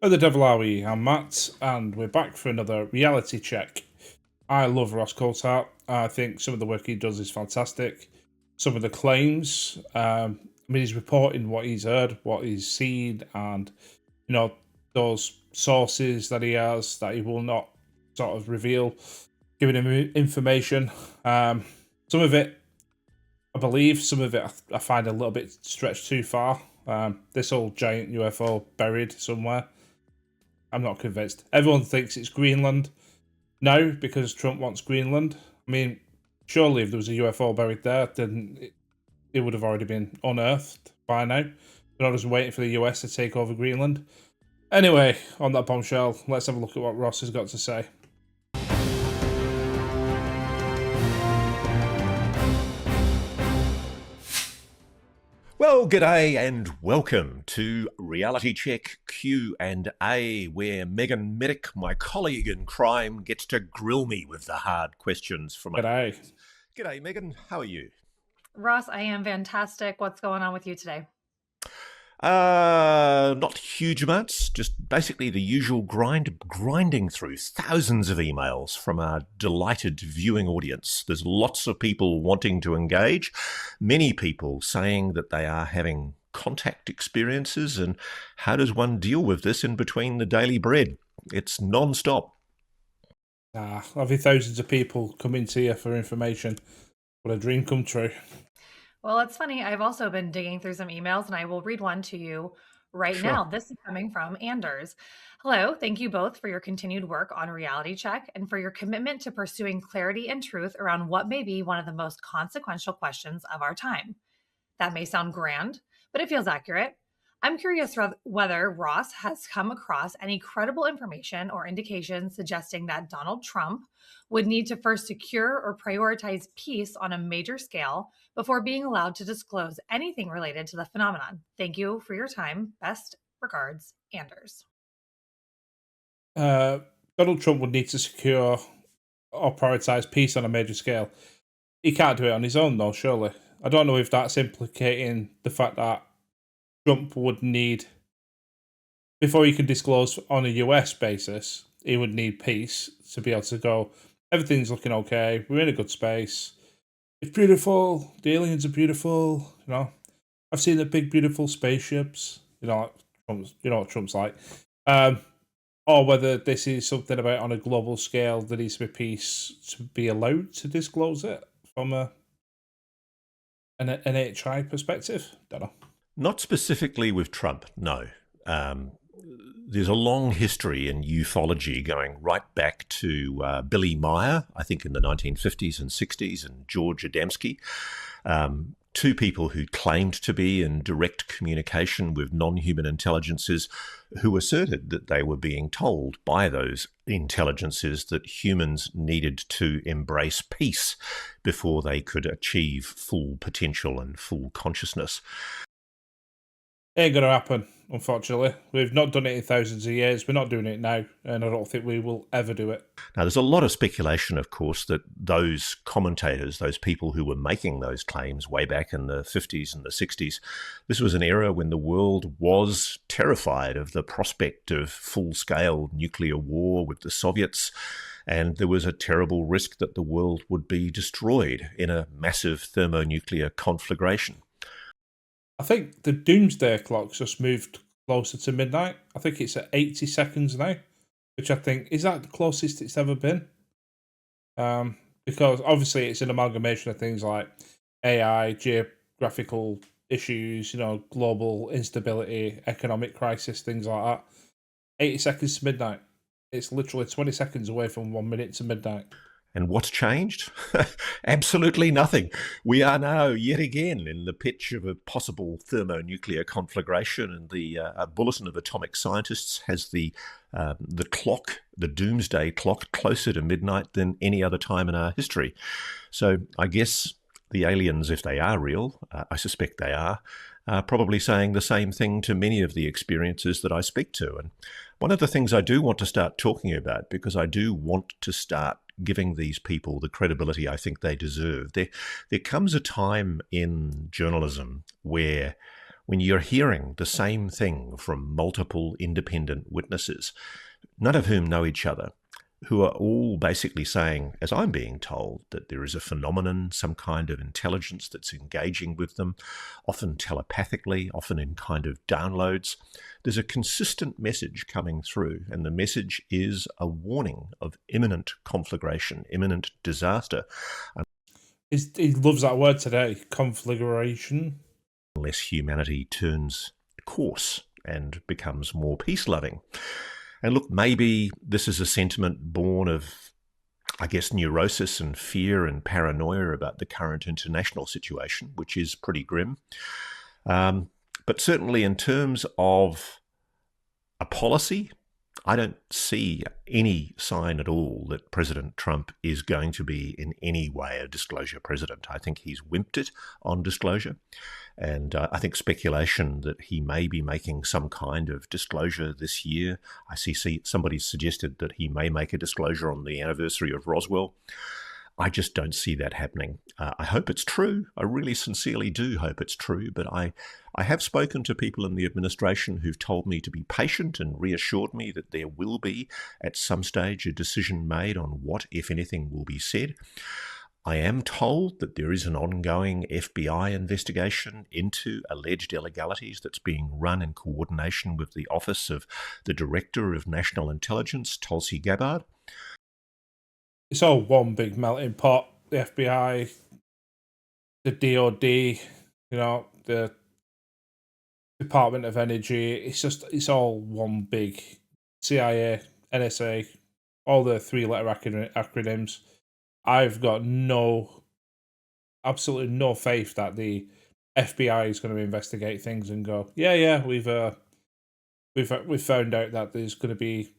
Where the devil are we? I'm Matt, and we're back for another reality check. I love Ross Coulthart. I think some of the work he does is fantastic. Some of the claims, he's reporting what he's heard, what he's seen, and those sources that he has that he will not sort of reveal, giving him information. Some of it, I believe, some of it I find a little bit stretched too far. This old giant UFO buried somewhere. I'm not convinced. Everyone thinks it's Greenland now because Trump wants Greenland. I mean, surely if there was a UFO buried there, then it would have already been unearthed by now. They're not just waiting for the US to take over Greenland. Anyway, on that bombshell, let's have a look at what Ross has got to say. Well, g'day and welcome to Reality Check Q&A, where Megan Medic, my colleague in crime, gets to grill me with the hard questions from G'day. G'day, Megan. How are you? Ross, I am fantastic. What's going on with you today? Not huge amounts, just basically the usual grinding through thousands of emails from our delighted viewing audience. There's lots of people wanting to engage, many people saying that they are having contact experiences, and how does one deal with this in between the daily bread? It's non-stop. Having thousands of people coming to you for information. What a dream come true. Well, it's funny. I've also been digging through some emails, and I will read one to you right now. This is coming from Anders. Hello. Thank you both for your continued work on Reality Check and for your commitment to pursuing clarity and truth around what may be one of the most consequential questions of our time. That may sound grand, but it feels accurate. I'm curious whether Ross has come across any credible information or indications suggesting that Donald Trump would need to first secure or prioritize peace on a major scale before being allowed to disclose anything related to the phenomenon. Thank you for your time. Best regards, Anders. Donald Trump would need to secure or prioritize peace on a major scale. He can't do it on his own, though, surely. I don't know if that's implicating the fact that Trump would need, before he can disclose on a US basis, he would need peace to be able to go, everything's looking okay, we're in a good space, it's beautiful, the aliens are beautiful, I've seen the big beautiful spaceships, what Trump's like. Or whether this is something about on a global scale that needs to be peace to be allowed to disclose it from an NHI perspective. Don't know. Not specifically with Trump, no. There's a long history in ufology going right back to Billy Meyer, I think in the 1950s and 60s, and George Adamski, two people who claimed to be in direct communication with non-human intelligences who asserted that they were being told by those intelligences that humans needed to embrace peace before they could achieve full potential and full consciousness. Ain't going to happen, unfortunately. We've not done it in thousands of years. We're not doing it now, and I don't think we will ever do it. Now, there's a lot of speculation, of course, that those commentators, those people who were making those claims way back in the 50s and the 60s, this was an era when the world was terrified of the prospect of full-scale nuclear war with the Soviets, and there was a terrible risk that the world would be destroyed in a massive thermonuclear conflagration. I think the doomsday clock's just moved closer to midnight. I think it's at 80 seconds now, which I think, is that the closest it's ever been? Because obviously it's an amalgamation of things like AI, geographical issues, global instability, economic crisis, things like that. 80 seconds to midnight. It's literally 20 seconds away from 1 minute to midnight. And what's changed? Absolutely nothing. We are now yet again in the pitch of a possible thermonuclear conflagration, and the Bulletin of Atomic Scientists has the clock, the doomsday clock, closer to midnight than any other time in our history. So I guess the aliens, if they are real, I suspect they are probably saying the same thing to many of the experiences that I speak to. And one of the things I do want to start talking about, because I do want to start giving these people the credibility I think they deserve. There comes a time in journalism where when you're hearing the same thing from multiple independent witnesses, none of whom know each other, who are all basically saying, as I'm being told, that there is a phenomenon, some kind of intelligence that's engaging with them, often telepathically, often in kind of downloads. There's a consistent message coming through, and the message is a warning of imminent conflagration, imminent disaster. He loves that word today, conflagration. Unless humanity turns course and becomes more peace-loving. And look, maybe this is a sentiment born of, I guess, neurosis and fear and paranoia about the current international situation, which is pretty grim. But certainly in terms of a policy, I don't see any sign at all that President Trump is going to be in any way a disclosure president. I think he's wimped it on disclosure. And I think speculation that he may be making some kind of disclosure this year. I see somebody suggested that he may make a disclosure on the anniversary of Roswell. I just don't see that happening. I hope it's true. I really sincerely do hope it's true. But I have spoken to people in the administration who've told me to be patient and reassured me that there will be, at some stage, a decision made on what, if anything, will be said. I am told that there is an ongoing FBI investigation into alleged illegalities that's being run in coordination with the Office of the Director of National Intelligence, Tulsi Gabbard. It's all one big melting pot. The FBI, the DOD, the Department of Energy. It's all one big CIA, NSA, all the three-letter acronyms. I've got absolutely no faith that the FBI is going to investigate things and go, we've found out that there's going to be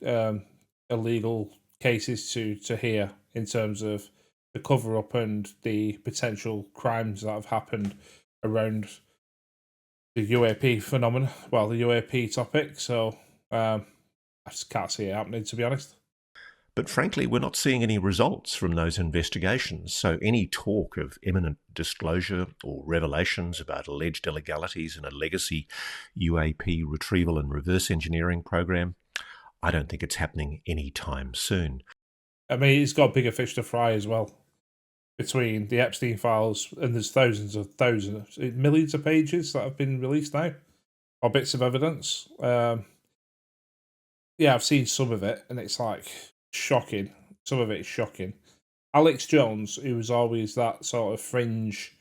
illegal cases to hear in terms of the cover up and the potential crimes that have happened around the UAP phenomenon. Well, the UAP topic. So I just can't see it happening, to be honest. But frankly, we're not seeing any results from those investigations. So any talk of imminent disclosure or revelations about alleged illegalities in a legacy UAP retrieval and reverse engineering program, I don't think it's happening anytime soon. I mean, it's got bigger fish to fry as well. Between the Epstein files, and there's thousands, millions of pages that have been released now, or bits of evidence. I've seen some of it, and it's like shocking. Some of it is shocking. Alex Jones, who was always that sort of fringe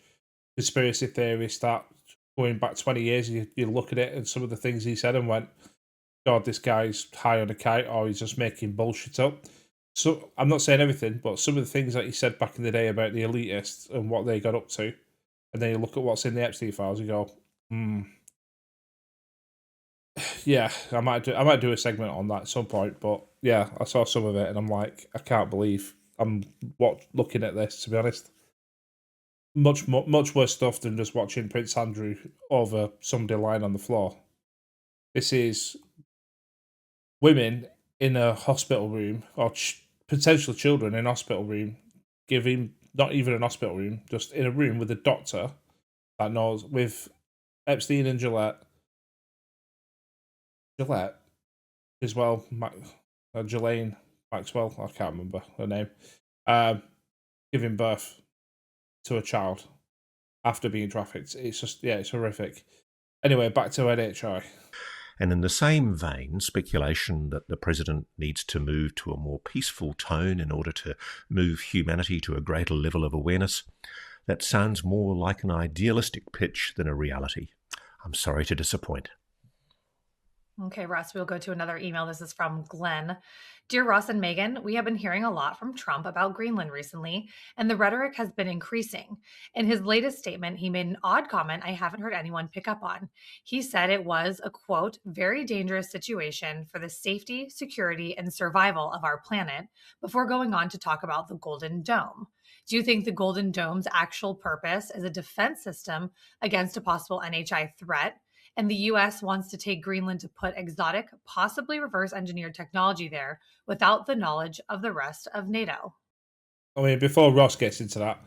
conspiracy theorist that going back 20 years, you look at it and some of the things he said and went, God, this guy's high on a kite, or he's just making bullshit up. So I'm not saying everything, but some of the things that he said back in the day about the elitists and what they got up to, and then you look at what's in the Epstein files, you go, yeah, I might do a segment on that at some point. But yeah, I saw some of it, and I'm like, I can't believe I'm looking at this. To be honest, much worse stuff than just watching Prince Andrew over somebody lying on the floor. This is women in a hospital room, or potential children in a hospital room, not even an hospital room, just in a room with a doctor that knows, with Epstein and Gillette as well, Ghislaine Maxwell, I can't remember her name, giving birth to a child after being trafficked. It's just, it's horrific. Anyway, back to NHI. And in the same vein, speculation that the president needs to move to a more peaceful tone in order to move humanity to a greater level of awareness, that sounds more like an idealistic pitch than a reality. I'm sorry to disappoint. Okay, Ross, we'll go to another email. This is from Glenn. Dear Ross and Megan, we have been hearing a lot from Trump about Greenland recently, and the rhetoric has been increasing. In his latest statement, he made an odd comment I haven't heard anyone pick up on. He said it was a, quote, very dangerous situation for the safety, security, and survival of our planet, before going on to talk about the Golden Dome. Do you think the Golden Dome's actual purpose is a defense system against a possible NHI threat? And the US wants to take Greenland to put exotic, possibly reverse engineered technology there without the knowledge of the rest of NATO. I mean, before Ross gets into that,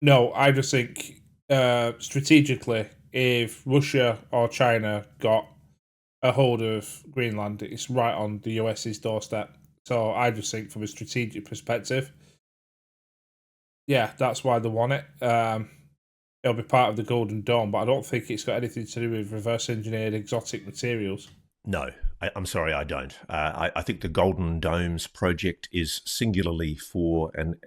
no, I just think strategically if Russia or China got a hold of Greenland, it's right on the US's doorstep. So I just think from a strategic perspective, yeah, that's why they want it. It'll be part of the Golden Dome, but I don't think it's got anything to do with reverse engineered exotic materials. No, I'm sorry, I don't. I think the Golden Domes project is singularly for an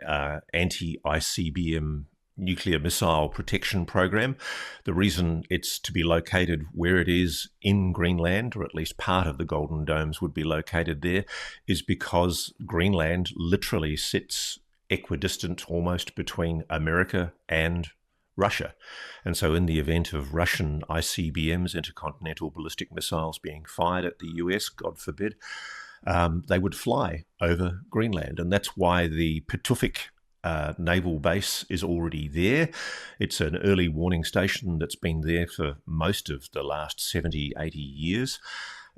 anti-ICBM nuclear missile protection program. The reason it's to be located where it is in Greenland, or at least part of the Golden Domes would be located there, is because Greenland literally sits equidistant almost between America and Russia. And so in the event of Russian ICBMs, intercontinental ballistic missiles, being fired at the US, God forbid, they would fly over Greenland. And that's why the Pituffik naval base is already there. It's an early warning station that's been there for most of the last 70, 80 years.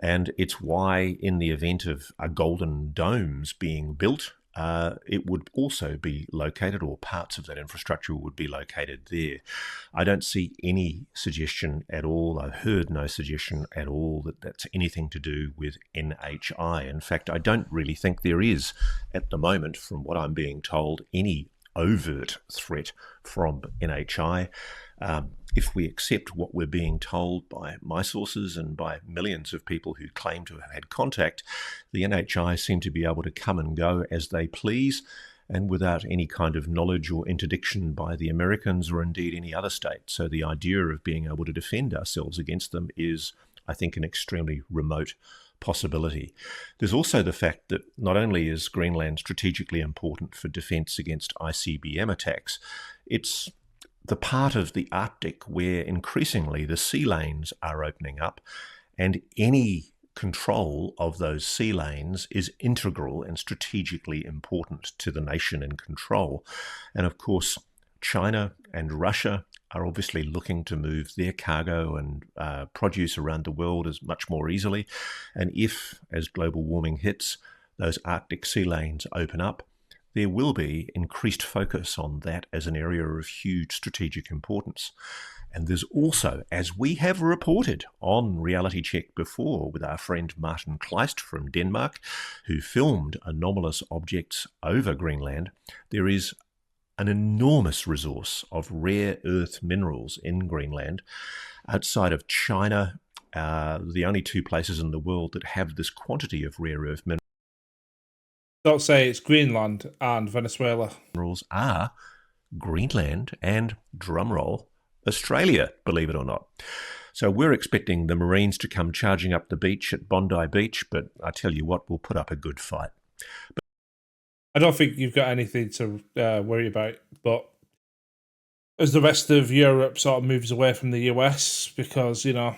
And it's why in the event of a Golden Domes being built, it would also be located, or parts of that infrastructure would be located there. I don't see any suggestion at all. I've heard no suggestion at all that that's anything to do with NHI. In fact, I don't really think there is, at the moment, from what I'm being told, any overt threat from NHI. If we accept what we're being told by my sources and by millions of people who claim to have had contact, the NHI seem to be able to come and go as they please, and without any kind of knowledge or interdiction by the Americans or indeed any other state. So the idea of being able to defend ourselves against them is, I think, an extremely remote possibility. There's also the fact that not only is Greenland strategically important for defence against ICBM attacks, it's the part of the Arctic where increasingly the sea lanes are opening up, and any control of those sea lanes is integral and strategically important to the nation in control. And of course, China and Russia are obviously looking to move their cargo and produce around the world as much more easily. And if, as global warming hits, those Arctic sea lanes open up, there will be increased focus on that as an area of huge strategic importance. And there's also, as we have reported on Reality Check before with our friend Martin Kleist from Denmark, who filmed anomalous objects over Greenland, there is an enormous resource of rare earth minerals in Greenland. Outside of China, the only two places in the world that have this quantity of rare earth minerals Don't say it's Greenland and Venezuela. Are Greenland and, drumroll, Australia, believe it or not. So we're expecting the Marines to come charging up the beach at Bondi Beach, but I tell you what, we'll put up a good fight. I don't think you've got anything to worry about, but as the rest of Europe sort of moves away from the US, because, you know,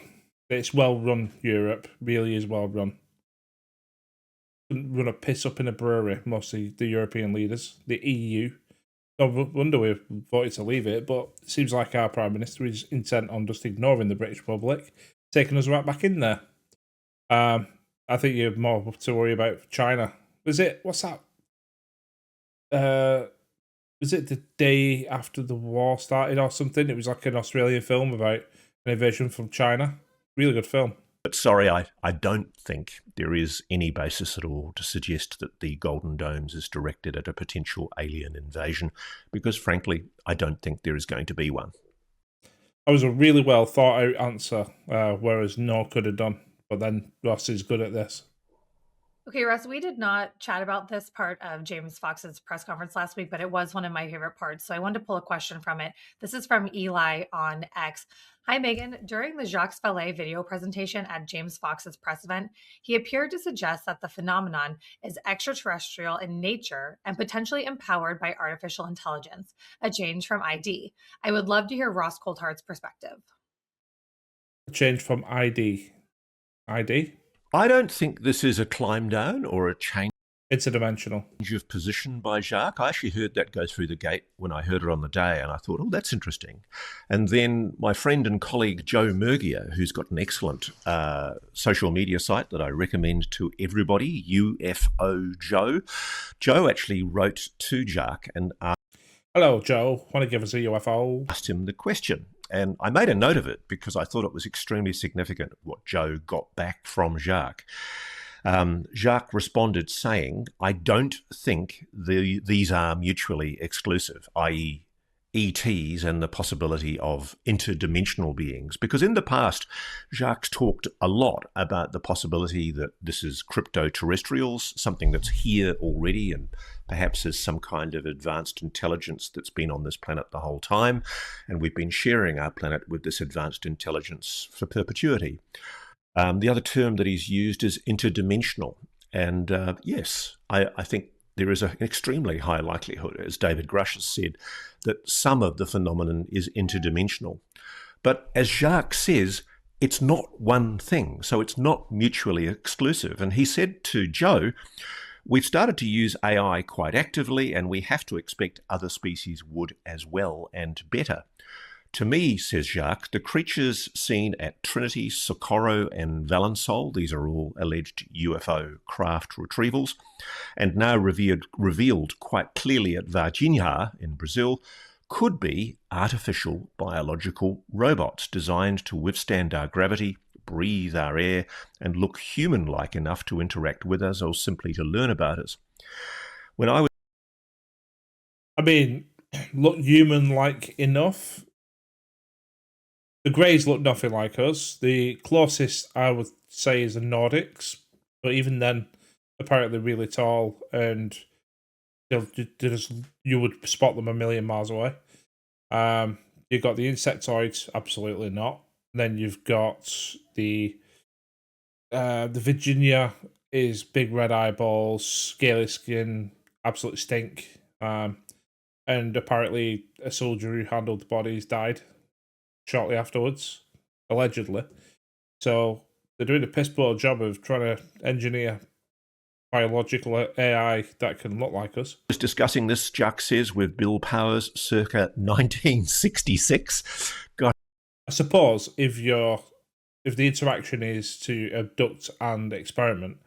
it's well-run, Europe really is well-run. Run a piss up in a brewery, mostly the European leaders, the EU. No wonder we voted to leave it, but it seems like our Prime Minister is intent on just ignoring the British public, taking us right back in there. I think you're more to worry about China. Was it the day after the war started or something? It was like an Australian film about an invasion from China. Really good film. But sorry, I don't think there is any basis at all to suggest that the Golden Domes is directed at a potential alien invasion, because frankly, I don't think there is going to be one. That was a really well thought out answer, whereas no could have done. But then Ross is good at this. Okay, Russ, we did not chat about this part of James Fox's press conference last week, but it was one of my favorite parts. So I wanted to pull a question from it. This is from Eli on X. Hi, Megan. During the Jacques Vallee video presentation at James Fox's press event, he appeared to suggest that the phenomenon is extraterrestrial in nature and potentially empowered by artificial intelligence, a change from ID. I would love to hear Ross Coulthart's perspective. A change from ID? I don't think this is a climb down or a change Interdimensional of position by Jacques. I actually heard that go through the gate when I heard it on the day, and I thought, oh, that's interesting. And then my friend and colleague Joe Murgia, who's got an excellent social media site that I recommend to everybody, UFO Joe. Joe actually wrote to Jacques and hello, Joe. Want to give us a UFO? asked him the question. And I made a note of it because I thought it was extremely significant what Joe got back from Jacques. Jacques responded saying, I don't think these are mutually exclusive, i.e. ETs and the possibility of interdimensional beings. Because in the past, Jacques talked a lot about the possibility that this is crypto-terrestrials, something that's here already and perhaps is some kind of advanced intelligence that's been on this planet the whole time. And we've been sharing our planet with this advanced intelligence for perpetuity. The other term that he's used is interdimensional. And yes, I think there is an extremely high likelihood, as David Grush has said, that some of the phenomenon is interdimensional. But as Jacques says, it's not one thing, so it's not mutually exclusive. And he said to Joe, we've started to use AI quite actively, and we have to expect other species would as well and better. To me, says Jacques, the creatures seen at Trinity, Socorro and Valensole, these are all alleged UFO craft retrievals, and now revealed quite clearly at Varginha in Brazil, could be artificial biological robots designed to withstand our gravity, breathe our air, and look human-like enough to interact with us or simply to learn about us. Look human-like enough. The Greys look nothing like us. The closest I would say is the Nordics, but even then, apparently really tall, and you would spot them a million miles away. You've got the insectoids, absolutely not. Then you've got the Virginia is big red eyeballs, scaly skin, absolute stink. And apparently a soldier who handled the bodies died shortly afterwards, allegedly. So they're doing a piss poor job of trying to engineer biological AI that can look like us. I was discussing this, Jacques says, with Bill Powers circa 1966. God. I suppose if the interaction is to abduct and experiment,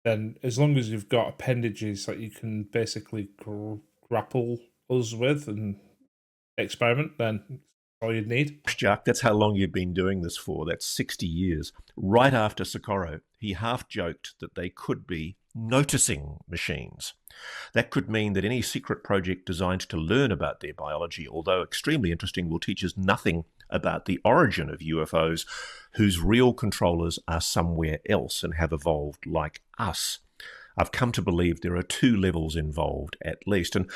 then as long as you've got appendages that you can basically grapple us with and experiment, then all you'd need. Jacques, that's how long you've been doing this for. That's 60 years. Right after Socorro, he half joked that they could be noticing machines. That could mean that any secret project designed to learn about their biology, although extremely interesting, will teach us nothing about the origin of UFOs, whose real controllers are somewhere else and have evolved like us. I've come to believe there are two levels involved at least. And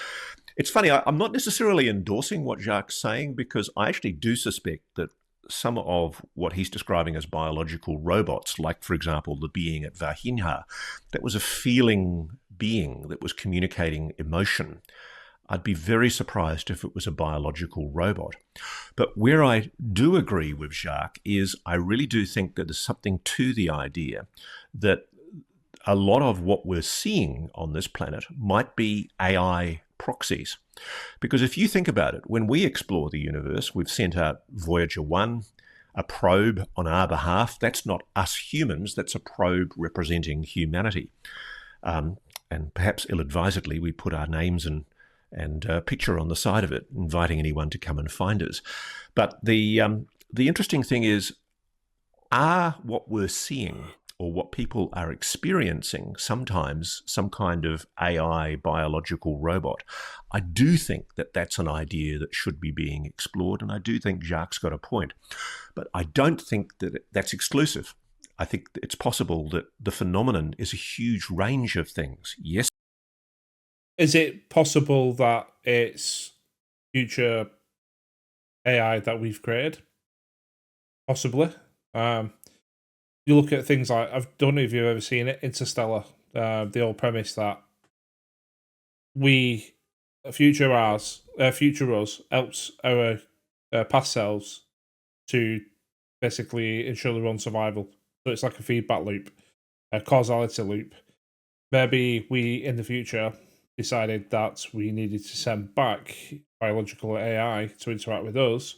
it's funny, I'm not necessarily endorsing what Jacques is saying, because I actually do suspect that some of what he's describing as biological robots, like, for example, the being at Varginha, that was a feeling being that was communicating emotion. I'd be very surprised if it was a biological robot. But where I do agree with Jacques is I really do think that there's something to the idea that a lot of what we're seeing on this planet might be AI proxies. Because if you think about it, when we explore the universe, we've sent out Voyager 1, a probe on our behalf. That's not us humans, that's a probe representing humanity. And perhaps ill-advisedly, we put our names and a picture on the side of it, inviting anyone to come and find us. But the interesting thing is, are what we're seeing or what people are experiencing sometimes some kind of AI biological robot? I do think that that's an idea that should be being explored, and I do think Jacques got a point. But I don't think that that's exclusive. I think it's possible that the phenomenon is a huge range of things. Yes. Is it possible that it's future AI that we've created? Possibly. You look at things like, I don't know if you've ever seen it, Interstellar, the old premise that future us helps our past selves to basically ensure their own survival. So it's like a feedback loop, a causality loop. Maybe we, in the future, decided that we needed to send back biological AI to interact with us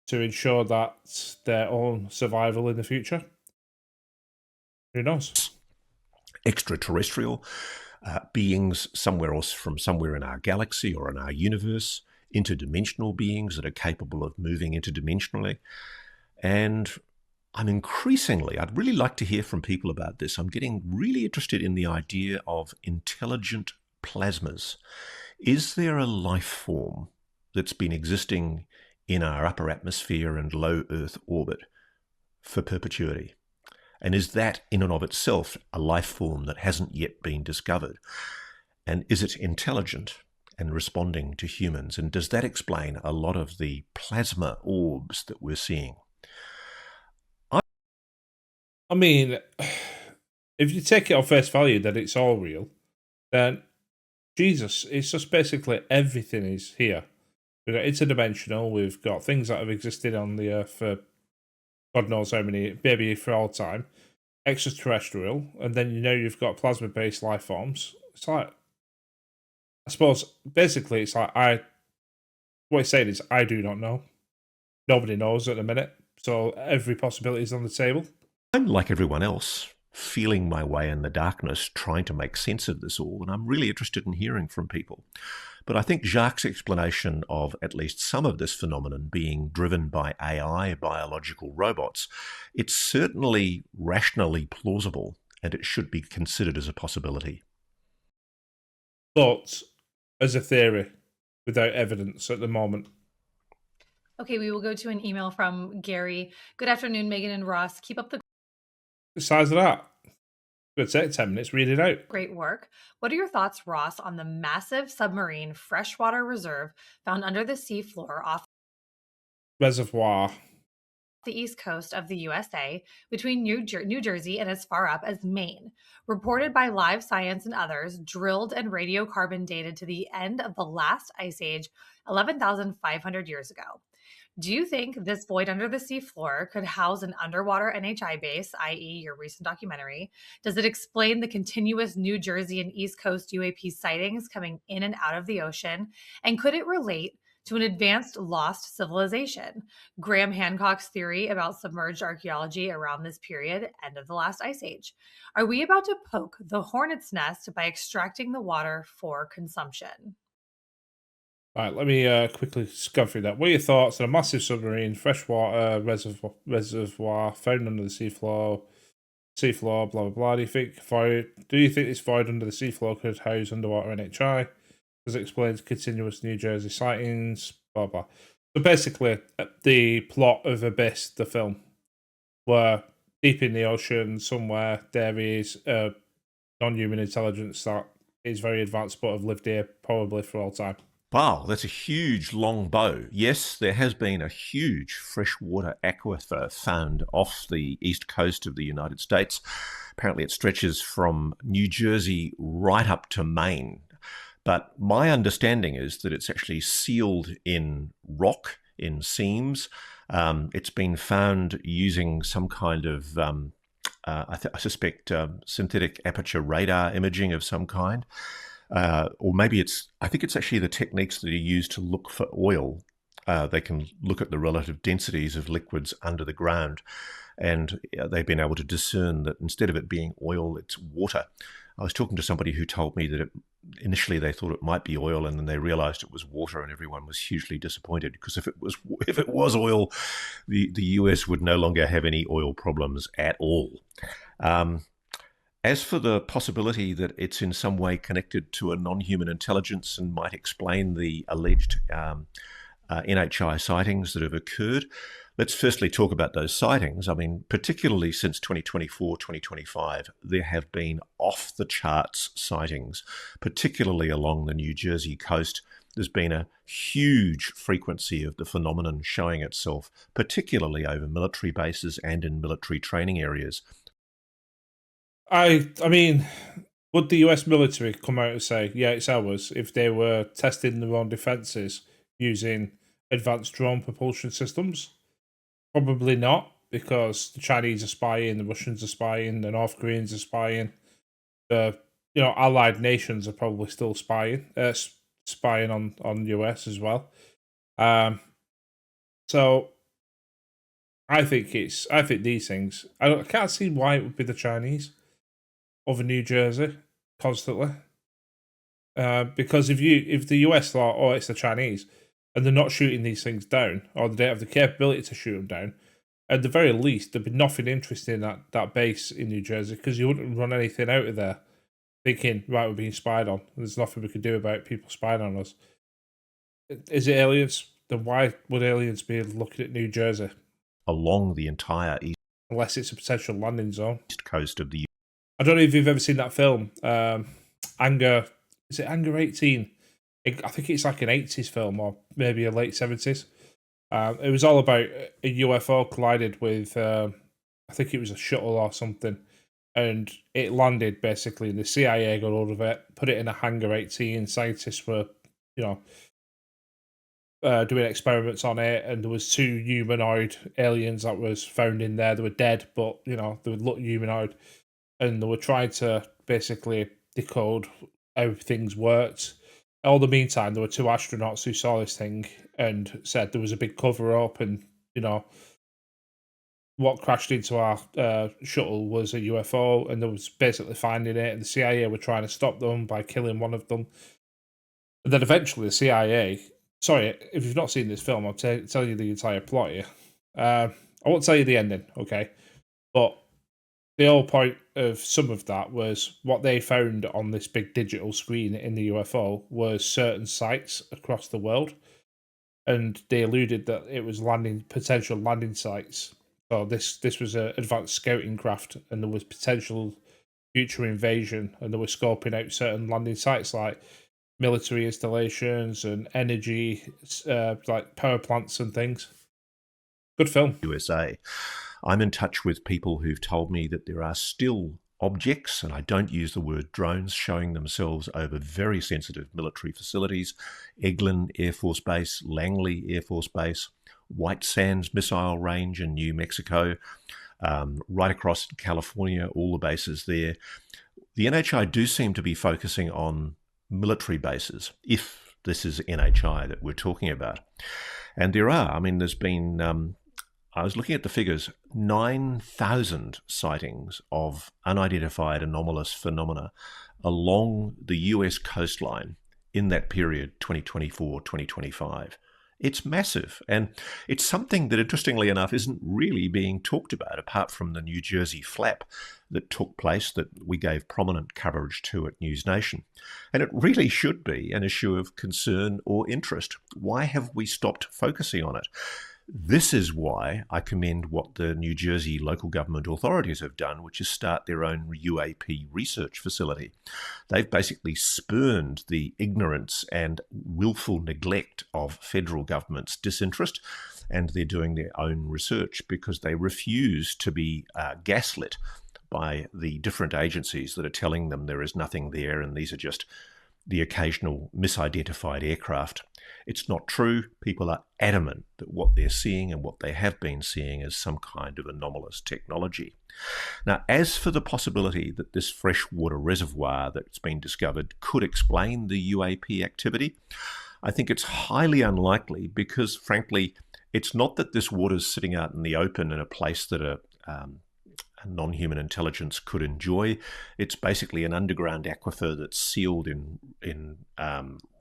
to ensure that their own survival in the future. Who knows? Extraterrestrial beings somewhere else from somewhere in our galaxy or in our universe. interdimensional beings that are capable of moving interdimensionally. And I'd really like to hear from people about this. I'm getting really interested in the idea of intelligent plasmas. Is there a life form that's been existing in our upper atmosphere and low Earth orbit for perpetuity? And is that in and of itself a life form that hasn't yet been discovered? And is it intelligent and responding to humans? And does that explain a lot of the plasma orbs that we're seeing? I mean, if you take it on face value that it's all real, then Jesus, it's just basically everything is here. We've got interdimensional, we've got things that have existed on the Earth for God knows how many, maybe for all time, extraterrestrial, and then you've got plasma-based life forms. It's like, I suppose, basically, it's like, what he's saying is, I do not know. Nobody knows at the minute, so every possibility is on the table. I'm like everyone else, feeling my way in the darkness, trying to make sense of this all, and I'm really interested in hearing from people. But I think Jacques' explanation of at least some of this phenomenon being driven by AI, biological robots, it's certainly rationally plausible, and it should be considered as a possibility. But as a theory, without evidence at the moment. Okay, we will go to an email from Gary. Good afternoon, Megan and Ross. Keep up the The size of that. Good, take 10 minutes, read it out. great work. What are your thoughts, Ross, on the massive submarine freshwater reserve found under the seafloor off Reservoir. the east coast of the USA between New Jersey and as far up as Maine? Reported by Live Science and others, drilled and radiocarbon dated to the end of the last ice age 11,500 years ago. Do you think this void under the seafloor could house an underwater NHI base, i.e., your recent documentary? Does it explain the continuous New Jersey and East Coast UAP sightings coming in and out of the ocean? And could it relate to an advanced lost civilization? Graham Hancock's theory about submerged archaeology around this period, end of the last ice age. Are we about to poke the hornet's nest by extracting the water for consumption? Right, let me quickly scan through that. What are your thoughts on a massive submarine, freshwater reservoir found under the seafloor, blah blah blah? Do you think this void under the seafloor could house underwater NHI? Does it explain continuous New Jersey sightings? Blah blah. So basically, the plot of Abyss, the film, where deep in the ocean somewhere there is a non-human intelligence that is very advanced but have lived here probably for all time. Wow, that's a huge long bow. Yes, there has been a huge freshwater aquifer found off the east coast of the United States. Apparently it stretches from New Jersey right up to Maine. But my understanding is that it's actually sealed in rock, in seams. It's been found using some kind of, I suspect, synthetic aperture radar imaging of some kind. Or maybe I think it's actually the techniques that are used to look for oil. They can look at the relative densities of liquids under the ground, and they've been able to discern that instead of it being oil, it's water. I was talking to somebody who told me that initially they thought it might be oil, and then they realized it was water, and everyone was hugely disappointed, because if it was oil, the US would no longer have any oil problems at all. As for the possibility that it's in some way connected to a non-human intelligence and might explain the alleged NHI sightings that have occurred, let's firstly talk about those sightings. I mean, particularly since 2024, 2025, there have been off-the-charts sightings, particularly along the New Jersey coast. There's been a huge frequency of the phenomenon showing itself, particularly over military bases and in military training areas. I mean, would the US military come out and say, yeah, it's ours, if they were testing their own defences using advanced drone propulsion systems? Probably not, because the Chinese are spying, the Russians are spying, the North Koreans are spying, the allied nations are probably still spying on US as well. So I think these things. I can't see why it would be the Chinese over New Jersey constantly. Because if the US thought, oh, it's the Chinese, and they're not shooting these things down, or they don't have the capability to shoot them down, at the very least, there'd be nothing interesting at that base in New Jersey, because you wouldn't run anything out of there thinking, right, we're being spied on. There's nothing we can do about people spying on us. Is it aliens? Then why would aliens be looking at New Jersey? Along the entire Unless it's a potential landing zone. east coast of the I don't know if you've ever seen that film, Anger. Is it Anger 18? I think it's like an 80s film, or maybe a late 70s. It was all about a UFO collided with, I think it was a shuttle or something, and it landed basically, and the CIA got hold of it, put it in a Hangar 18. Scientists were, doing experiments on it, and there was 2 humanoid aliens that was found in there. They were dead, but they would look humanoid, and they were trying to basically decode how things worked. All the meantime, there were 2 astronauts who saw this thing and said there was a big cover up, and what crashed into our shuttle was a UFO, and they was basically finding it, and the CIA were trying to stop them by killing one of them. And then eventually the CIA, sorry, if you've not seen this film, I'll tell you the entire plot here. I won't tell you the ending, okay? But the whole point of some of that was what they found on this big digital screen in the UFO was certain sites across the world, and they alluded that it was potential landing sites. So this was an advanced scouting craft, and there was potential future invasion, and they were scoping out certain landing sites like military installations and energy, like power plants and things. Good film. USA. I'm in touch with people who've told me that there are still objects, and I don't use the word drones, showing themselves over very sensitive military facilities: Eglin Air Force Base, Langley Air Force Base, White Sands Missile Range in New Mexico, right across California, all the bases there. The NHI do seem to be focusing on military bases, if this is NHI that we're talking about. And there are, there's been, I was looking at the figures, 9,000 sightings of unidentified anomalous phenomena along the US coastline in that period, 2024-2025. It's massive, and it's something that, interestingly enough, isn't really being talked about, apart from the New Jersey flap that took place that we gave prominent coverage to at News Nation. And it really should be an issue of concern or interest. Why have we stopped focusing on it? This is why I commend what the New Jersey local government authorities have done, which is start their own UAP research facility. They've basically spurned the ignorance and willful neglect of federal government's disinterest, and they're doing their own research because they refuse to be gaslit by the different agencies that are telling them there is nothing there and these are just the occasional misidentified aircraft. It's not true. People are adamant that what they're seeing and what they have been seeing is some kind of anomalous technology. Now, as for the possibility that this freshwater reservoir that's been discovered could explain the UAP activity, I think it's highly unlikely because, frankly, it's not that this water's sitting out in the open in a place that a non-human intelligence could enjoy. It's basically an underground aquifer that's sealed in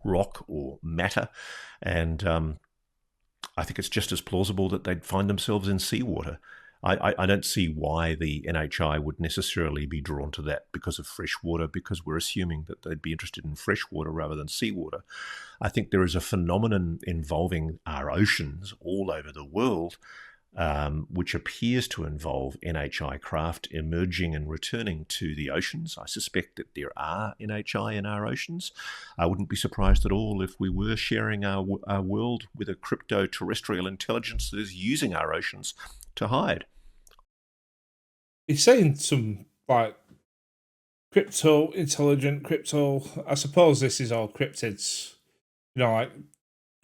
rock or matter, and I think it's just as plausible that they'd find themselves in seawater. I don't see why the NHI would necessarily be drawn to that because of fresh water, because we're assuming that they'd be interested in fresh water rather than seawater. I think there is a phenomenon involving our oceans all over the world, which appears to involve NHI craft emerging and returning to the oceans. I suspect that there are NHI in our oceans. I wouldn't be surprised at all if we were sharing our world with a crypto-terrestrial intelligence that is using our oceans to hide. He's saying some, like, intelligent crypto. I suppose this is all cryptids, like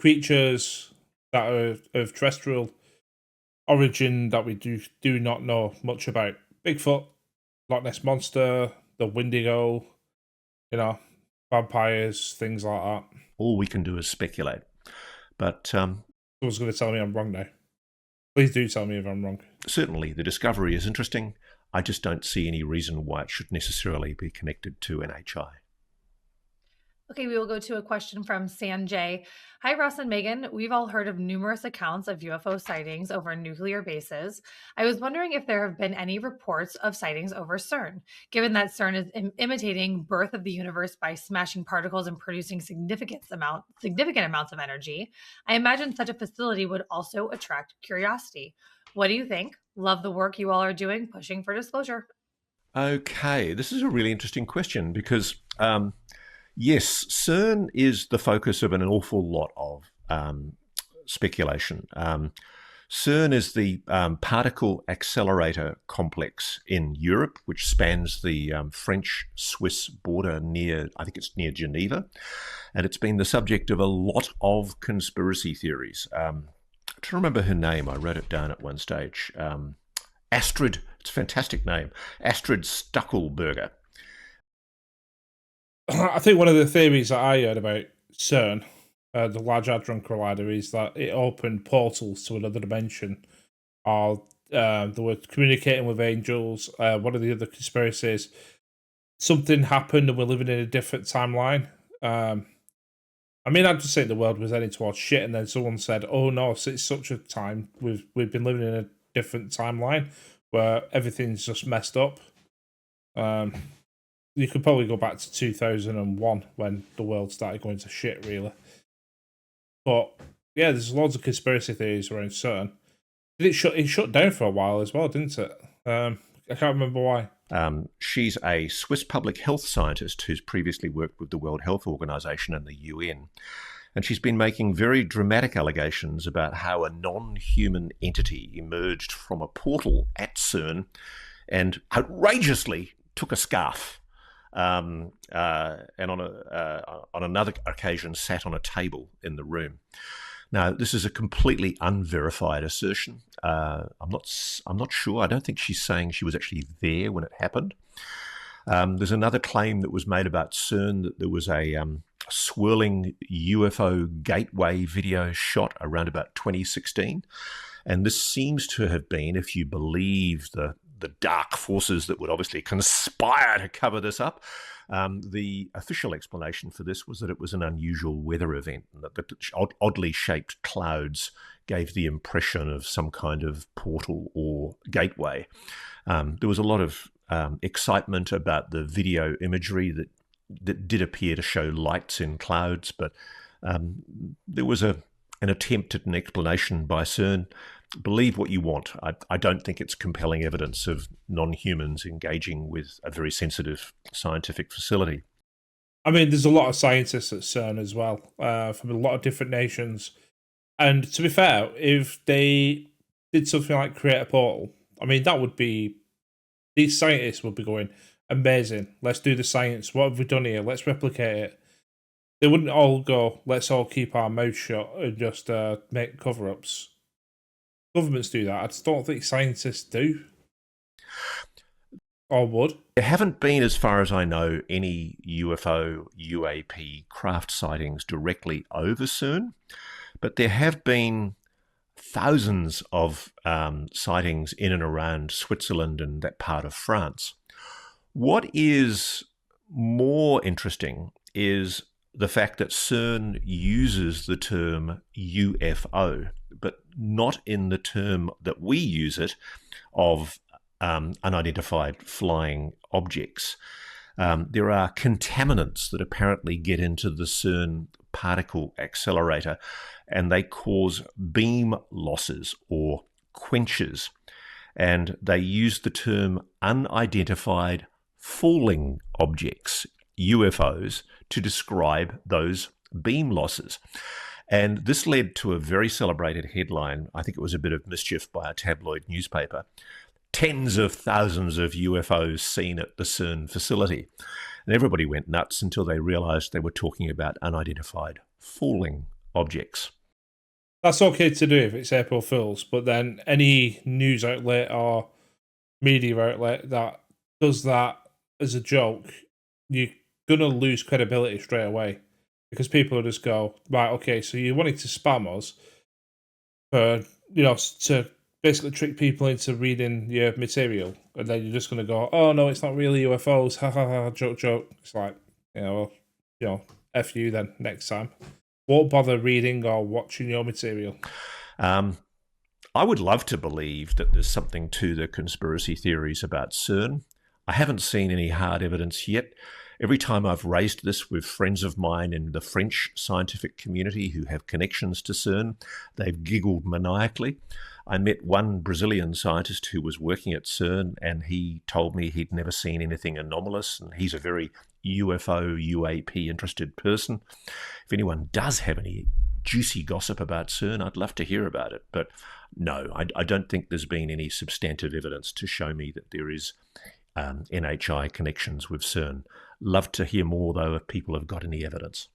creatures that are of terrestrial origin that we do not know much about. Bigfoot, Loch Ness Monster, the Wendigo, vampires, things like that. All we can do is speculate. But someone's going to tell me I'm wrong now. Please do tell me if I'm wrong. Certainly, the discovery is interesting. I just don't see any reason why it should necessarily be connected to NHI. Okay, we will go to a question from Sanjay. Hi, Ross and Megan. We've all heard of numerous accounts of UFO sightings over nuclear bases. I was wondering if there have been any reports of sightings over CERN, given that CERN is imitating birth of the universe by smashing particles and producing significant amounts of energy. I imagine such a facility would also attract curiosity. What do you think? Love the work you all are doing, pushing for disclosure. Okay, this is a really interesting question because yes, CERN is the focus of an awful lot of speculation. CERN is the particle accelerator complex in Europe, which spans the French-Swiss border near, I think it's near Geneva, and it's been the subject of a lot of conspiracy theories. I'm trying to remember her name. I wrote it down at one stage. Astrid, it's a fantastic name, Astrid Stuckelberger. I think one of the theories that I heard about CERN, the Large Hadron Collider, is that it opened portals to another dimension, or they were communicating with angels. One of the other conspiracies, something happened and we're living in a different timeline. I mean, I'd just say the world was heading towards shit, and then someone said, "Oh no, it's such a time we've been living in a different timeline where everything's just messed up." You could probably go back to 2001 when the world started going to shit, really. But yeah, there's loads of conspiracy theories around CERN. It shut down for a while as well, didn't it? I can't remember why. She's a Swiss public health scientist who's previously worked with the World Health Organization and the UN. And she's been making very dramatic allegations about how a non-human entity emerged from a portal at CERN and outrageously took a scarf. And on another occasion sat on a table in the room. Now, this is a completely unverified assertion. I'm not sure. I don't think she's saying she was actually there when it happened. There's another claim that was made about CERN that there was a swirling UFO gateway video shot around about 2016. And this seems to have been, if you believe the dark forces that would obviously conspire to cover this up, the official explanation for this was that it was an unusual weather event, and that the oddly shaped clouds gave the impression of some kind of portal or gateway. There was a lot of excitement about the video imagery that did appear to show lights in clouds, but there was an attempt at an explanation by CERN. Believe what you want. I don't think it's compelling evidence of non-humans engaging with a very sensitive scientific facility. I mean, there's a lot of scientists at CERN as well, from a lot of different nations. And to be fair, if they did something like create a portal, I mean, that would be, these scientists would be going, amazing, let's do the science. What have we done here? Let's replicate it. They wouldn't all go, let's all keep our mouth shut and just make cover-ups. Governments do that. I just don't think scientists do. Or would. There haven't been, as far as I know, any UFO, UAP craft sightings directly over CERN, but there have been thousands of sightings in and around Switzerland and that part of France. What is more interesting is the fact that CERN uses the term UFO, but not in the term that we use it of unidentified flying objects. There are contaminants that apparently get into the CERN particle accelerator, and they cause beam losses or quenches. And they use the term unidentified falling objects, UFOs, to describe those beam losses. And this led to a very celebrated headline. I think it was a bit of mischief by a tabloid newspaper. Tens of thousands of UFOs seen at the CERN facility. And everybody went nuts until they realized they were talking about unidentified falling objects. That's okay to do if it's April Fool's, but then any news outlet or media outlet that does that as a joke, you're going to lose credibility straight away. Because people will just go, right, okay, so you wanted to spam us for, to basically trick people into reading your material. And then you're just going to go, oh, no, it's not really UFOs. Ha, ha, ha, joke, joke. It's like, F you then next time. Won't bother reading or watching your material. I would love to believe that there's something to the conspiracy theories about CERN. I haven't seen any hard evidence yet. Every time I've raised this with friends of mine in the French scientific community who have connections to CERN, they've giggled maniacally. I met one Brazilian scientist who was working at CERN, and he told me he'd never seen anything anomalous, and he's a very UFO, UAP interested person. If anyone does have any juicy gossip about CERN, I'd love to hear about it. But no, I don't think there's been any substantive evidence to show me that there is NHI connections with CERN. Love to hear more, though, if people have got any evidence.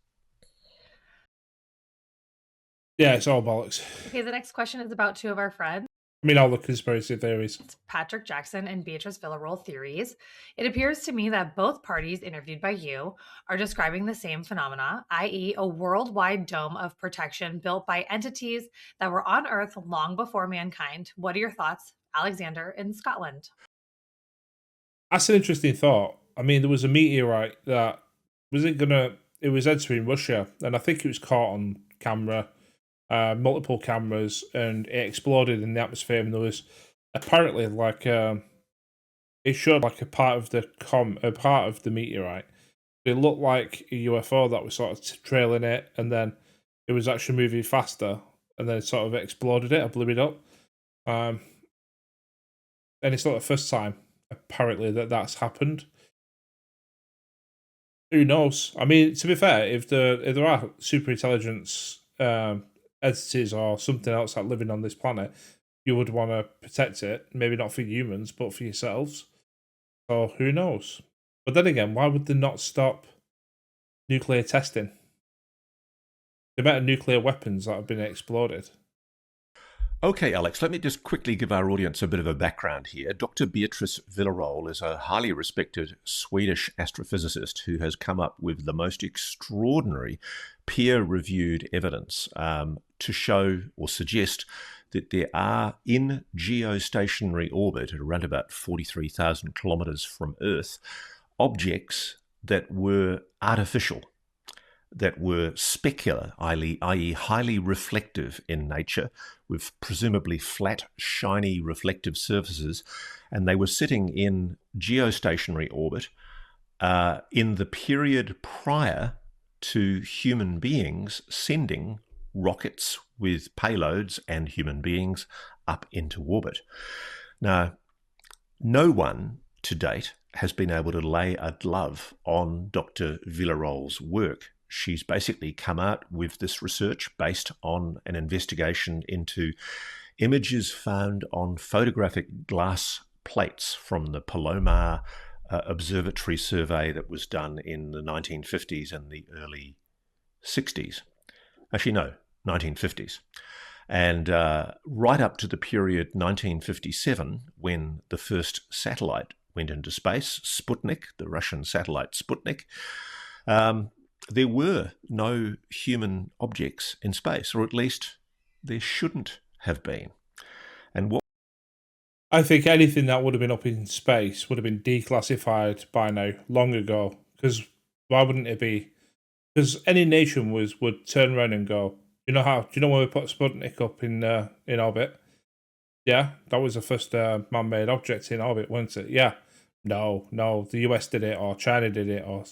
Yeah, it's all bollocks. Okay, the next question is about two of our friends. I mean, all the conspiracy theories. Patrick Jackson and Beatriz Villarroel theories. It appears to me that both parties interviewed by you are describing the same phenomena, i.e., a worldwide dome of protection built by entities that were on Earth long before mankind. What are your thoughts, Alexander in Scotland? That's an interesting thought. I mean, there was a meteorite that it was entering Russia, and I think it was caught on camera, multiple cameras, and it exploded in the atmosphere. And there was apparently it showed like a part of the meteorite. It looked like a UFO that was sort of trailing it, and then it was actually moving faster, and then it sort of exploded it, or blew it up. And it's not the first time apparently that's happened. Who knows? I mean, to be fair, if there are super intelligence entities or something else that living on this planet, you would want to protect it. Maybe not for humans, but for yourselves. So who knows? But then again, why would they not stop nuclear testing? The amount of nuclear weapons that have been exploded. Okay, Alex, let me just quickly give our audience a bit of a background here. Dr. Beatriz Villarroel is a highly respected Swedish astrophysicist who has come up with the most extraordinary peer-reviewed evidence to show or suggest that there are in geostationary orbit at around about 43,000 kilometers from Earth, objects that were artificial, that were specular, i.e. highly reflective in nature, with presumably flat, shiny, reflective surfaces, and they were sitting in geostationary orbit in the period prior to human beings sending rockets with payloads and human beings up into orbit. Now, no one to date has been able to lay a glove on Dr. Villarroel's work. She's basically come out with this research based on an investigation into images found on photographic glass plates from the Palomar observatory survey that was done in the 1950s and the early 60s. Actually, no, 1950s. And right up to the period 1957, when the first satellite went into space, Sputnik, the Russian satellite Sputnik, there were no human objects in space, or at least there shouldn't have been. And what I think anything that would have been up in space would have been declassified by now, long ago. Because why wouldn't it be? Because any nation would turn around and go, do you know when we put Sputnik up in orbit? Yeah, that was the first man-made object in orbit, wasn't it? Yeah. No, the US did it, or China did it, or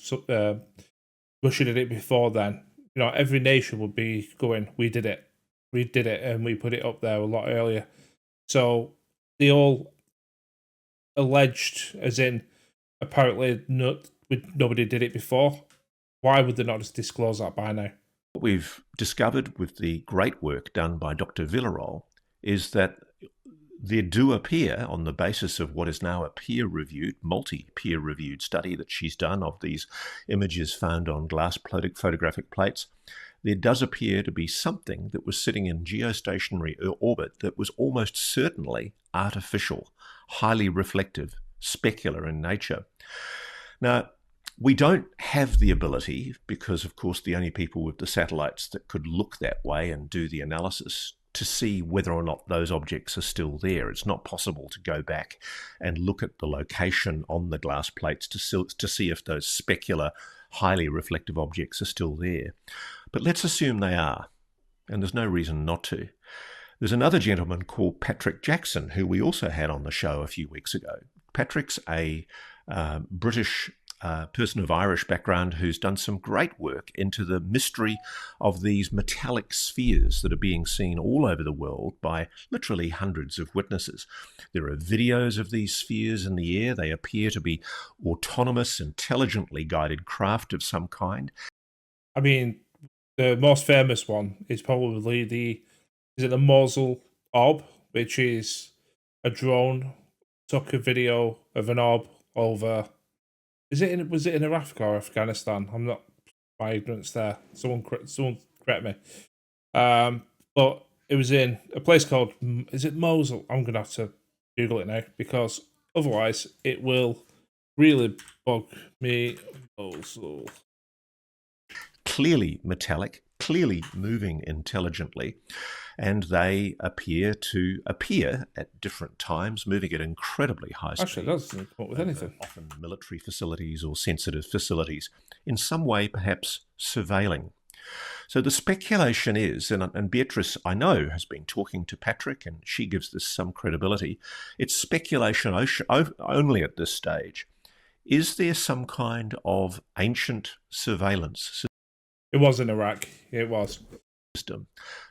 Russia did it before then. You know, every nation would be going, we did it, and we put it up there a lot earlier. So they all alleged, as in, apparently nobody did it before. Why would they not just disclose that by now? What we've discovered with the great work done by Dr. Villarroel is that there do appear, on the basis of what is now a peer-reviewed, multi-peer-reviewed study that she's done of these images found on glass photographic plates, there does appear to be something that was sitting in geostationary orbit that was almost certainly artificial, highly reflective, specular in nature. Now, we don't have the ability, because of course the only people with the satellites that could look that way and do the analysis, to see whether or not those objects are still there. It's not possible to go back and look at the location on the glass plates to see if those specular, highly reflective objects are still there. But let's assume they are, and there's no reason not to. There's another gentleman called Patrick Jackson, who we also had on the show a few weeks ago. Patrick's a British person of Irish background who's done some great work into the mystery of these metallic spheres that are being seen all over the world by literally hundreds of witnesses. There are videos of these spheres in the air. They appear to be autonomous, intelligently guided craft of some kind. I mean, the most famous one is probably the Mosul orb, which is a drone took a video of an orb over. Was it in Iraq or Afghanistan? I'm not, my ignorance there. Someone correct me. But it was in a place called, is it Mosul? I'm gonna have to Google it now because otherwise it will really bug me. Mosul. Clearly metallic, clearly moving intelligently, and they appear at different times, moving at incredibly high speed. Actually, it doesn't come up with anything. Often military facilities or sensitive facilities, in some way perhaps surveilling. So the speculation is, and Beatriz, I know, has been talking to Patrick, and she gives this some credibility, it's speculation only at this stage. Is there some kind of ancient surveillance It was in Iraq. It was. System,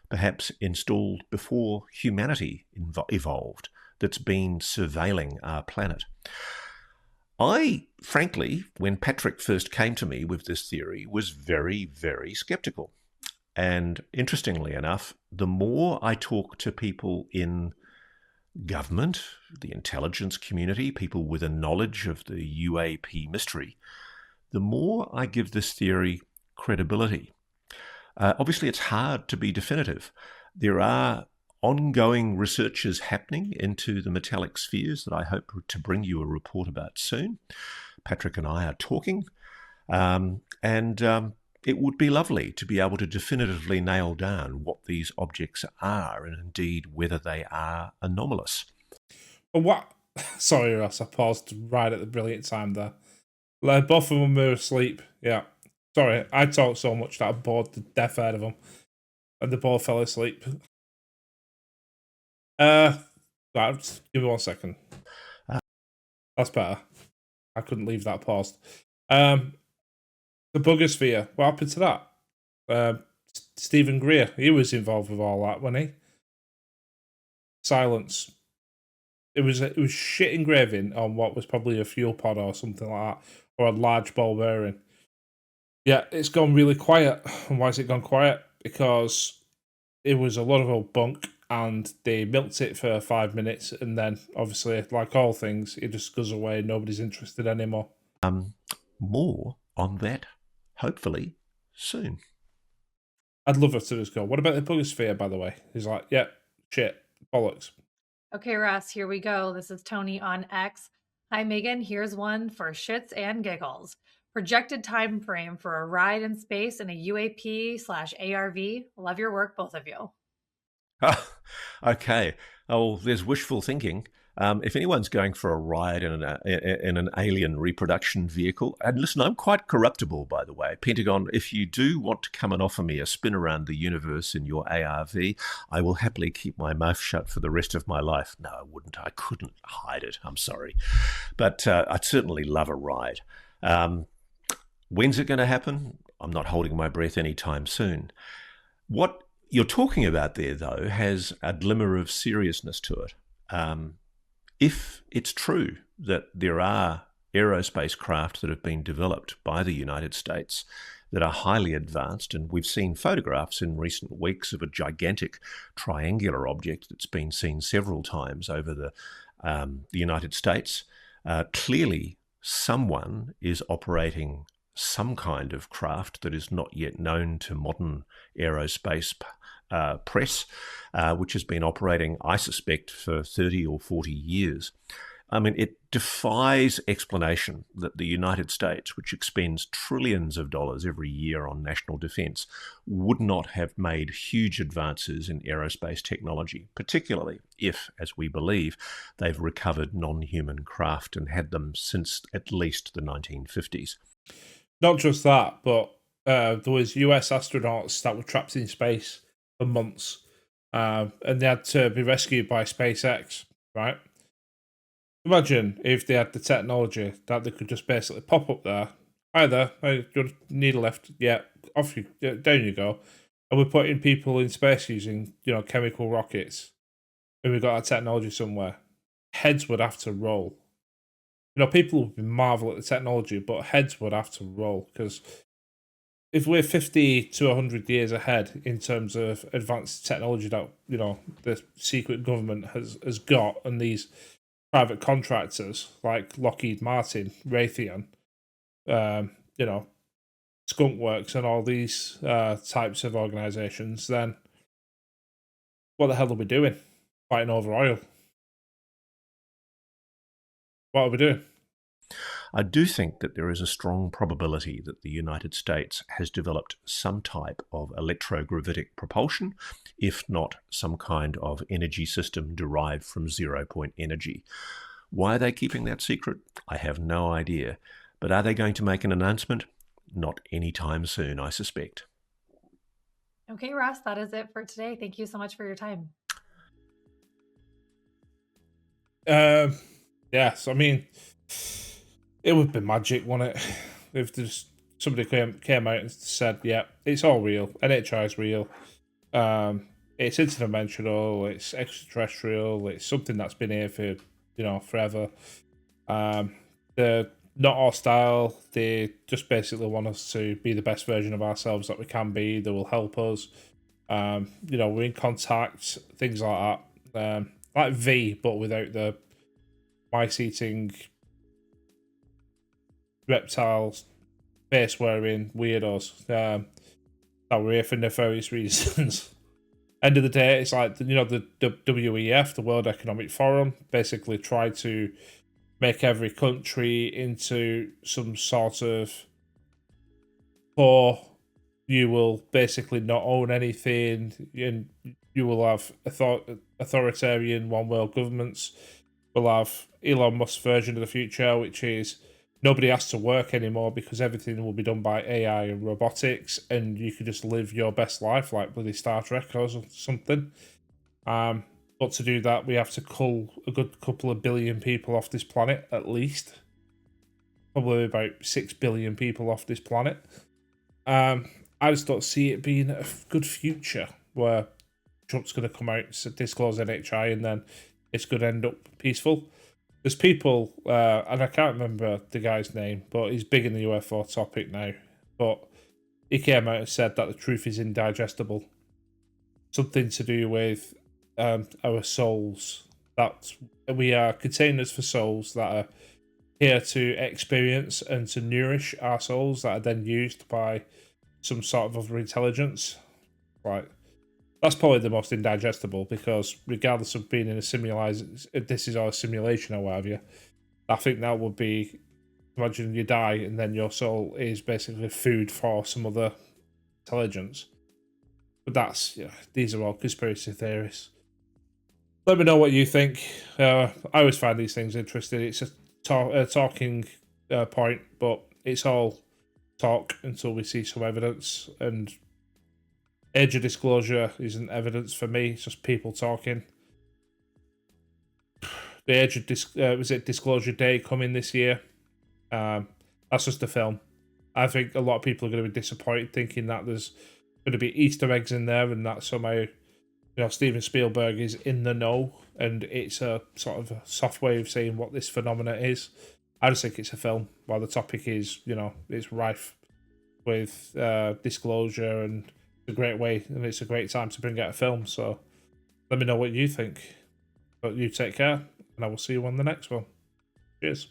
perhaps installed before humanity evolved, that's been surveilling our planet? I, frankly, when Patrick first came to me with this theory, was very, very skeptical. And interestingly enough, the more I talk to people in government, the intelligence community, people with a knowledge of the UAP mystery, the more I give this theory credibility. Obviously, it's hard to be definitive. There are ongoing researches happening into the metallic spheres that I hope to bring you a report about soon. Patrick and I are talking, and it would be lovely to be able to definitively nail down what these objects are and indeed whether they are anomalous. But what? Sorry, Ross, I paused right at the brilliant time there. Both of them were asleep. Yeah. Sorry, I talked so much that I bored the death out of them. And they both fell asleep. Right, just give me 1 second. That's better. I couldn't leave that paused. The Boogosphere, what happened to that? Stephen Greer, he was involved with all that, wasn't he? Silence. It was shit engraving on what was probably a fuel pod or something like that, or a large ball bearing. Yeah, it's gone really quiet. And why has it gone quiet? Because it was a lot of old bunk and they milked it for 5 minutes and then, obviously, like all things, it just goes away. Nobody's interested anymore. More on that, hopefully, soon. I'd love it to just go, what about the Boogosphere, by the way? He's like, yeah, shit, bollocks. Okay, Russ, here we go. This is Tony on X. Hi, Megan. Here's one for shits and giggles. Projected time frame for a ride in space in a UAP/ARV. Love your work, both of you. Okay. Oh, there's wishful thinking. If anyone's going for a ride in an alien reproduction vehicle, and listen, I'm quite corruptible, by the way. Pentagon, if you do want to come and offer me a spin around the universe in your ARV, I will happily keep my mouth shut for the rest of my life. No, I wouldn't. I couldn't hide it. I'm sorry. But I'd certainly love a ride. When's it going to happen? I'm not holding my breath anytime soon. What you're talking about there, though, has a glimmer of seriousness to it. If it's true that there are aerospace craft that have been developed by the United States that are highly advanced, and we've seen photographs in recent weeks of a gigantic triangular object that's been seen several times over the United States, clearly someone is operating some kind of craft that is not yet known to modern aerospace press, which has been operating, I suspect, for 30 or 40 years. I mean, it defies explanation that the United States, which expends trillions of dollars every year on national defense, would not have made huge advances in aerospace technology, particularly if, as we believe, they've recovered non-human craft and had them since at least the 1950s. not just that, but there was US astronauts that were trapped in space for months, and they had to be rescued by SpaceX, right? Imagine if they had the technology that they could just basically pop up there. Hi there, you need a lift? Yeah, off you, down you go. And we're putting people in space using, chemical rockets. And we've got that technology somewhere. Heads would have to roll. People would marvel at the technology, but heads would have to roll, because if we're 50 to 100 years ahead in terms of advanced technology that, the secret government has got, and these private contractors like Lockheed Martin, Raytheon, you know, Skunkworks, and all these types of organizations, then what the hell are we doing? Fighting over oil. What are we doing? I do think that there is a strong probability that the United States has developed some type of electrogravitic propulsion, if not some kind of energy system derived from zero-point energy. Why are they keeping that secret? I have no idea. But are they going to make an announcement? Not anytime soon, I suspect. Okay, Ross, that is it for today. Thank you so much for your time. Yes, I mean, it would be magic, wouldn't it? If there's somebody came out and said, "Yeah, it's all real. NHI is real. It's interdimensional. It's extraterrestrial. It's something that's been here for forever. They're not hostile. They just basically want us to be the best version of ourselves that we can be. They will help us. We're in contact. Things like that. Like V, but without the mice-eating reptiles, face-wearing weirdos that were here for nefarious reasons." End of the day, it's like, the WEF, the World Economic Forum, basically tried to make every country into some sort of poor. You will basically not own anything, and you will have authoritarian one world governments. We'll have Elon Musk's version of the future, which is nobody has to work anymore because everything will be done by AI and robotics, and you can just live your best life like bloody Star Trek or something. But to do that, we have to cull a good couple of billion people off this planet, at least. Probably about 6 billion people off this planet. I just don't see it being a good future where Trump's going to come out and disclose NHI, and then it's going to end up peaceful. There's people, and I can't remember the guy's name, but he's big in the UFO topic now. But he came out and said that the truth is indigestible. Something to do with our souls. That we are containers for souls that are here to experience and to nourish our souls, that are then used by some sort of other intelligence. Right. That's probably the most indigestible, because regardless of being in a this is our simulation or whatever, I think that would be, imagine you die and then your soul is basically food for some other intelligence. But these are all conspiracy theories. Let me know what you think. I always find these things interesting. It's a talking point, but it's all talk until we see some evidence, and age of disclosure isn't evidence for me. It's just people talking. The age of Disclosure Day coming this year? That's just a film. I think a lot of people are going to be disappointed, thinking that there's going to be Easter eggs in there, and that somehow, Steven Spielberg is in the know, and it's a sort of a soft way of saying what this phenomena is. I just think it's a film, while the topic is, it's rife with disclosure, and a great way, and it's a great time to bring out a film. So let me know what you think. But you take care, and I will see you on the next one. Cheers.